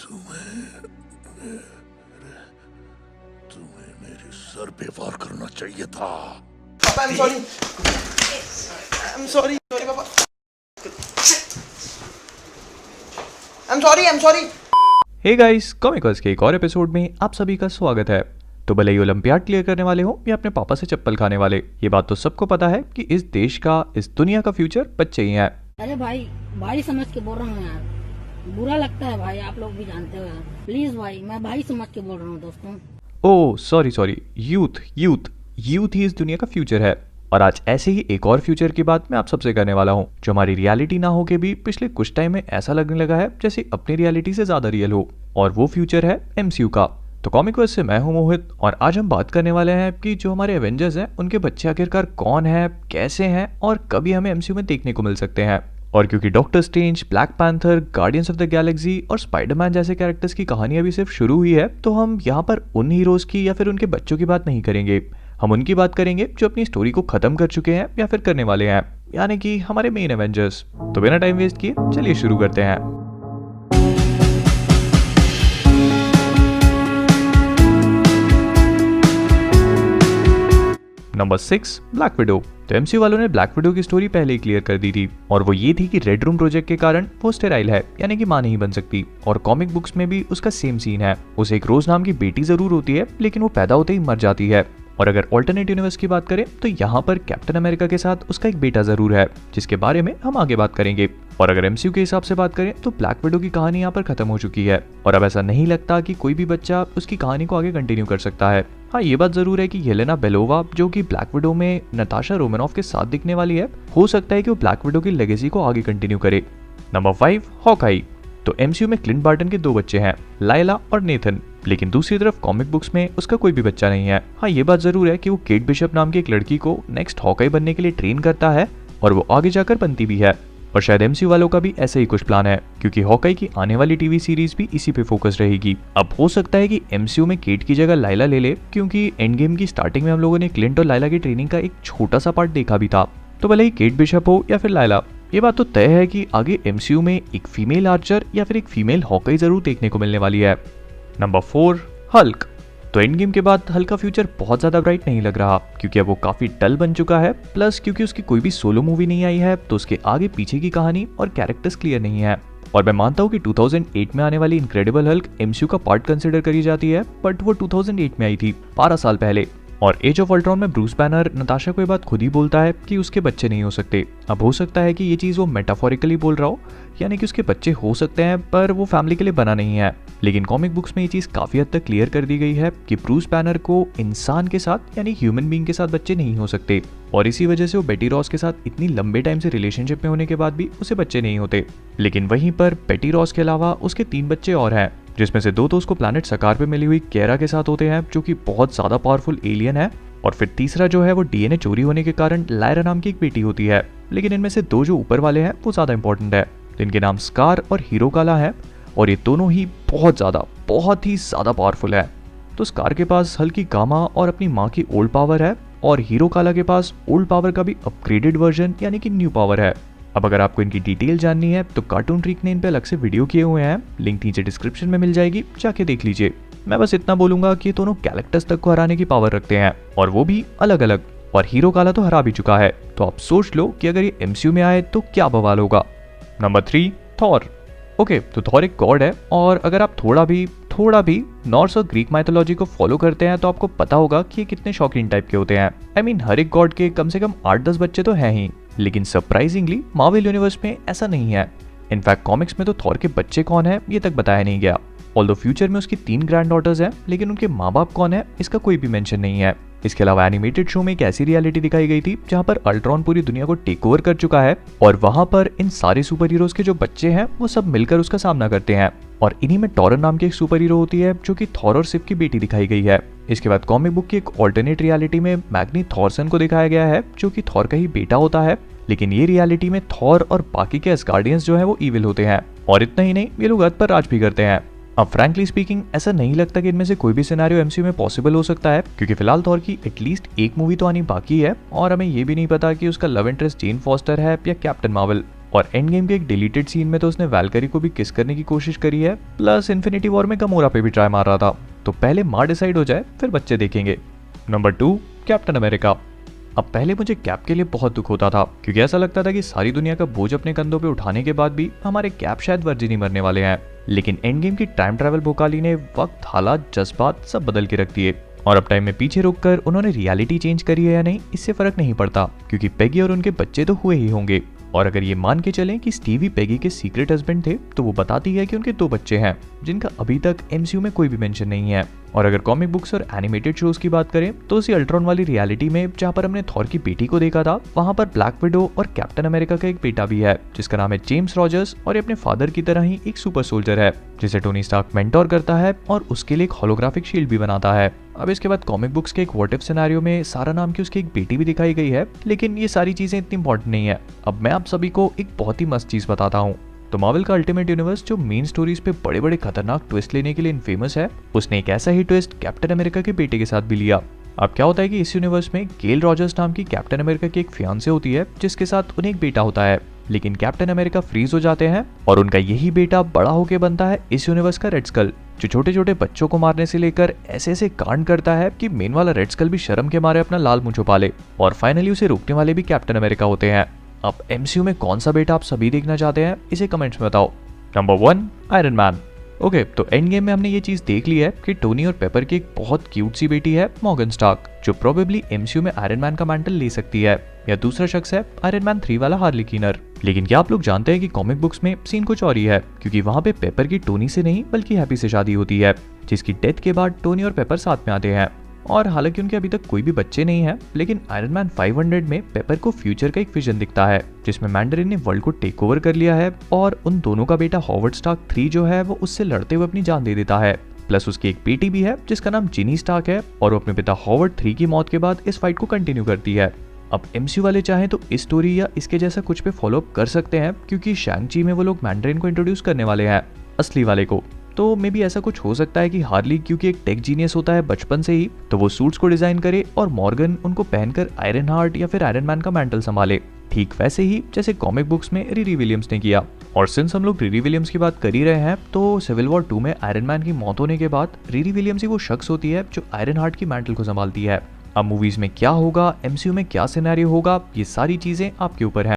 तुम्हें मेरे सर पे वार करना चाहिए था। पापा, I'm sorry. I'm sorry. Sorry, पापा. I'm sorry. हे गाइस, कॉमिकल्स के एक और एपिसोड में आप सभी का स्वागत है। तो भले ही ओलंपियाड क्लियर करने वाले हो या अपने पापा से चप्पल खाने वाले, ये बात तो सबको पता है कि इस देश का, इस दुनिया का फ्यूचर बच्चे ही हैं। अरे भाई समझ के बोल रहा हूँ यार, बुरा लगता है भाई, आप लोग भी जानते हो यार। प्लीज भाई, मैं भाई समझ के बोल रहा हूँ दोस्तों। ओह सॉरी, यूथ ही इस दुनिया का फ्यूचर है। और आज ऐसे ही एक और फ्यूचर की बात मैं आप सबसे करने वाला हूँ, जो हमारी रियलिटी ना हो के भी पिछले कुछ टाइम में ऐसा लगने लगा है जैसे अपनी रियलिटी से ज्यादा रियल हो। और वो फ्यूचर है एमसीयू का। तो कॉमिकवर्स से मैं हूं मोहित, और आज हम बात करने वाले हैं कि जो हमारे एवेंजर्स हैं उनके बच्चे आखिरकार कौन है, कैसे हैं और कभी हमें एमसीयू में देखने को मिल सकते हैं। और क्योंकि doctor strange, black panther, guardians of the Galaxy और स्पाइडरमैन जैसे कैरेक्टर्स की कहानी अभी सिर्फ शुरू हुई है, तो हम यहाँ पर उन हीरोज की या फिर उनके बच्चों की बात नहीं करेंगे। हम उनकी बात करेंगे जो अपनी स्टोरी को खत्म कर चुके हैं या फिर करने वाले हैं, यानी कि हमारे मेन एवेंजर्स। तो बिना टाइम वेस्ट किए चलिए शुरू करते हैं। Number 6, black window. तो एमसीयू वालों ने ब्लैक विडो की स्टोरी पहले ही क्लियर कर दी थी, और वो ये थी कि रेड रूम प्रोजेक्ट के कारण वो स्टेराइल है, यानी कि मां नहीं बन सकती। और कॉमिक बुक्स में भी उसका सेम सीन है। उसे एक रोज नाम की बेटी जरूर होती है, लेकिन वो पैदा होते ही मर जाती है। और अगर ऑल्टरनेट यूनिवर्स की बात करें तो यहाँ पर कैप्टन अमेरिका के साथ उसका एक बेटा जरूर है, जिसके बारे में हम आगे बात करेंगे। और अगर एमसीयू के हिसाब से बात करें तो ब्लैक विडो की कहानी यहाँ पर खत्म हो चुकी है, और अब ऐसा नहीं लगता कि कोई भी बच्चा उसकी कहानी को आगे कंटिन्यू कर सकता है। हाँ, ये बात जरूर है कि येलेना बेलोवा, जो कि ब्लैक विडो में नताशा रोमानॉफ के साथ दिखने वाली है, हो सकता है कि वो ब्लैक विडो की लेगेसी को आगे कंटिन्यू करे। Number 5, Hawkeye. तो एमसीयू में क्लिंट बार्टन के 2 बच्चे हैं, लायला और नेथन, लेकिन दूसरी तरफ कॉमिक बुक्स में उसका कोई भी बच्चा नहीं है। हाँ, ये बात जरूर है कि वो केट बिशप नाम की एक लड़की को नेक्स्ट हॉकाई बनने के लिए ट्रेन करता है, और वो आगे जाकर बनती भी है। और शायद एमसीयू वालों का भी ऐसे ही कुछ प्लान है, क्योंकि हॉकाई की आने वाली टीवी सीरीज भी इसी पे फोकस रहेगी। अब हो सकता है कि एमसीयू में केट की जगह लायला ले ले, क्योंकि एंड गेम की स्टार्टिंग में हम लोगों ने क्लिंट और लायला की ट्रेनिंग का एक छोटा सा पार्ट देखा भी था। तो भले ही केट बिशप हो या फिर लायला, ये बात तो तय है कि आगे एमसीयू में एक फीमेल आर्चर या फिर एक फीमेल हॉकाई जरूर देखने को मिलने वाली है। Number 4, Hulk. तो एंड गेम के बाद हल्क का फ्यूचर बहुत ज्यादा ब्राइट नहीं लग रहा, क्योंकि अब वो काफी डल बन चुका है। प्लस क्योंकि उसकी कोई भी सोलो मूवी नहीं आई है, तो उसके आगे पीछे की कहानी और कैरेक्टर्स क्लियर नहीं है। और मैं मानता हूँ कि 2008 में आने वाली इनक्रेडिबल हल्क एमसीयू का पार्ट कंसिडर करी जाती है, बट वो 2008 में आई थी, 12 साल पहले। और एज ऑफ अल्ट्रॉन में ब्रूस बैनर नताशा को ये बात खुद ही बोलता है कि उसके बच्चे नहीं हो सकते। अब हो सकता है कि ये चीज़ वो मेटाफोरिकली बोल रहा हो, यानी कि उसके बच्चे हो सकते हैं पर वो फैमिली के लिए बना नहीं है। लेकिन कॉमिक बुक्स में ये चीज़ काफ़ी हद तक क्लियर कर दी गई है कि ब्रूस बैनर को इंसान के साथ, यानी ह्यूमन बीइंग के साथ बच्चे नहीं हो सकते, और इसी वजह से वो बेटी रॉस के साथ इतनी लंबे टाइम से रिलेशनशिप में होने के बाद भी उसे बच्चे नहीं होते। लेकिन वहीं पर बेटी रॉस के अलावा उसके 3 बच्चे और हैं, जिसमें से 2 तो उसको प्लैनेट सकार पे मिली हुई केरा के साथ होते हैं, जो कि बहुत ज्यादा पावरफुल एलियन है। और फिर तीसरा जो है वो डीएनए चोरी होने के कारण लायरा नाम की एक बेटी होती है। लेकिन इनमें से 2 जो ऊपर वाले हैं वो ज्यादा इंपॉर्टेंट है। तो इनके नाम स्कार और हीरो काला है, और ये दोनों ही बहुत ही ज्यादा पावरफुल है। तो स्कार के पास हल्की गामा और अपनी माँ की ओल्ड पावर है, और हीरो काला के पास ओल्ड पावर का भी अपग्रेडेड वर्जन, यानी कि न्यू पावर है। अब अगर आपको इनकी डिटेल जाननी है तो कार्टून ट्रीक ने इन पे अलग से वीडियो किए हुए हैं, लिंक नीचे डिस्क्रिप्शन में मिल जाएगी, जाके देख लीजिए। मैं बस इतना बोलूंगा कि ये दोनों गैलेक्टस तक को हराने की पावर रखते हैं, और वो भी अलग अलग। और हीरो काला तो हरा भी चुका है, तो आप सोच लो कि अगर ये एमसीयू में आए तो क्या बवाल होगा। Number 3, Thor. ओके, तो थॉर एक गॉड है, और अगर आप थोड़ा भी नॉर्स और ग्रीक माइथोलॉजी को फॉलो करते हैं तो आपको पता होगा कि ये कितने शौकीन टाइप के होते हैं। आई मीन हर एक गॉड के कम से कम 8-10 बच्चे तो हैं ही, लेकिन सरप्राइजिंगली मार्वल यूनिवर्स में ऐसा नहीं है। इनफैक्ट कॉमिक्स में तो थॉर के बच्चे कौन है ये तक बताया नहीं गया। ऑल्दो फ्यूचर में उसकी 3 ग्रैंड डॉटर्स हैं, लेकिन उनके माँ बाप कौन है इसका कोई भी मेंशन नहीं है। इसके अलावा एनिमेटेड शो में एक ऐसी रियलिटी दिखाई गई थी जहां पर अल्ट्रॉन पूरी दुनिया को टेक ओवर कर चुका है, और वहां पर इन सारे सुपर हीरोज के जो बच्चे हैं वो सब मिलकर उसका सामना करते हैं। और इन्हीं में टॉरन नाम की एक सुपर हीरो होती है, जो कि थॉर और सिफ की बेटी दिखाई गई है। इसके बाद कॉमिक बुक की एक ऑल्टरनेट रियलिटी में मैग्नी थॉरसन को दिखाया गया है, जो कि थॉर का ही बेटा होता है। लेकिन ये रियलिटी में थॉर और बाकी के एस्गार्डियंस जो है वो इविल होते हैं, और इतना ही नहीं, ये लोग अर्थ पर राज भी करते हैं। अब फ्रैंकली स्पीकिंग ऐसा नहीं लगता कि इनमें से कोई भी सिनेरियो एमसीयू में पॉसिबल हो सकता है, क्योंकि फिलहाल थॉर की एटलीस्ट एक मूवी तो आनी बाकी है, और हमें ये भी नहीं पता कि उसका लव इंटरेस्ट जेन फॉस्टर है या कैप्टन मार्वल। और एंड गेम के एक डिलीटेड सीन में तो उसने वैल्करी को भी किस करने की कोशिश करी है, प्लस इन्फिनिटी वॉर में गमोरा पे भी ट्राई मार रहा था। तो पहले माँ डिसाइड हो जाए फिर बच्चे देखेंगे। Number 2, captain America. अब पहले मुझे कैप के लिए बहुत दुख होता था, क्योंकि ऐसा लगता था कि सारी दुनिया का बोझ अपने कंधों पे उठाने के बाद भी हमारे कैप शायद वर्जिन ही मरने वाले हैं। लेकिन एंड गेम की टाइम ट्रैवल भोकाली ने वक्त, हालात, जज्बात सब बदल के रख दिए। और अब टाइम में पीछे रुककर उन्होंने रियलिटी चेंज करी है या नहीं, इससे फर्क नहीं पड़ता, क्योंकि पेगी और उनके बच्चे तो हुए ही होंगे। और अगर ये मान के चलें कि स्टीवी पेगी के सीक्रेट हस्बैंड थे, तो वो बताती है कि उनके 2 बच्चे हैं, जिनका अभी तक एमसीयू में कोई भी मेंशन नहीं है। और अगर कॉमिक बुक्स और एनिमेटेड शोज की बात करें, तो उसी अल्ट्रॉन वाली रियलिटी में जहाँ पर हमने थॉर की बेटी को देखा था, वहाँ पर ब्लैक विडो और कैप्टन अमेरिका का एक बेटा भी है, जिसका नाम है जेम्स रॉजर्स, और ये अपने फादर की तरह ही एक सुपर सोल्जर है, जिसे टोनी स्टार्क मेंटोर करता है और उसके लिए एक होलोग्राफिक शील्ड भी बनाता है। अब इसके बाद कॉमिक बुक्स के एक व्हाट इफ सिनेरियो में सारा नाम की उसकी एक बेटी भी दिखाई गई है, लेकिन ये सारी चीजें इतनी इंपॉर्टेंट नहीं है। अब मैं आप सभी को एक बहुत ही मस्त चीज बताता हूँ। तो मार्वल का अल्टीमेट यूनिवर्स, जो मेन स्टोरीज पे बड़े बड़े खतरनाक ट्विस्ट लेने के लिए फेमस है, उसने एक ऐसा ही ट्विस्ट कैप्टन अमेरिका के बेटे के साथ भी लिया। अब क्या होता है कि इस यूनिवर्स में गेल रॉजर्स नाम की कैप्टन अमेरिका की एक फियांसे होती है, जिसके साथ उन्हें एक बेटा होता है। लेकिन कैप्टन अमेरिका फ्रीज हो जाते हैं और उनका यही बेटा बड़ा होके बनता है इस यूनिवर्स का रेड स्कल, जो छोटे छोटे बच्चों को मारने से लेकर ऐसे ऐसे कांड करता है कि मेन वाला रेड स्कल भी शर्म के मारे अपना लाल मुंह छुपा ले। और फाइनली उसे रोकने वाले भी कैप्टन अमेरिका होते हैं। अब एमसीयू में कौन सा बेटा आप सभी देखना चाहते हैं, इसे कमेंट्स में बताओ। Number 1, iron man. ओके, तो एंड गेम में हमने ये चीज देख ली है कि टोनी और पेपर की एक बहुत क्यूट सी बेटी है मॉर्गन स्टार्क, जो प्रोबेबली एमसीयू में आयरन मैन का मैंटल ले सकती है। या दूसरा शख्स है आयरन मैन 3 वाला हार्ली कीनर। लेकिन क्या आप लोग जानते हैं कि कॉमिक बुक्स में सीन कुछ और ही है, क्योंकि वहां पे पेपर की टोनी से नहीं बल्कि हैप्पी से शादी होती है, जिसकी डेथ के बाद टोनी और पेपर साथ में आते हैं। और हालांकि उनके अभी तक कोई भी बच्चे नहीं है, लेकिन आयरन मैन 500 में पेपर को फ्यूचर का एक विजन दिखता है, जिसमें मैंडरिन ने वर्ल्ड को टेक ओवर कर लिया है और उन दोनों का बेटा हॉवर्ड स्टार्क 3 जो है वो उससे लड़ते हुए अपनी जान दे देता है। प्लस उसकी एक बेटी भी है जिसका नाम जिनी स्टार्क है, और वो अपने पिता हॉवर्ड 3 की मौत के बाद इस फाइट को कंटिन्यू करती है। अब एमसीयू वाले चाहें तो इस स्टोरी या इसके जैसा कुछ पे फॉलो अप कर सकते हैं, क्योंकि शैंग-ची में वो लोग मैंडरिन को इंट्रोड्यूस करने वाले हैं, असली वाले को। तो मे बी ऐसा कुछ हो सकता है कि हार्ली, क्योंकि एक टेक जीनियस होता है बचपन से ही, तो वो सूट्स को डिजाइन करे और मॉर्गन उनको पहनकर आयरन हार्ट या फिर आयरन मैन का मैंटल संभाले, ठीक वैसे ही जैसे कॉमिक बुक्स में रिरी विलियम्स ने किया। और सिंस हम लोग रिरी विलियम्स की बात कर ही रहे हैं, तो सिविल वॉर 2 में आयरन मैन की मौत होने के बाद रिरी विलियम्स ही वो शख्स होती है जो आयरन हार्ट की मैंटल को संभालती है। अब मूवीज में क्या होगा, एमसीयू में क्या सिनेरियो होगा, ये सारी चीजें आपके ऊपर है।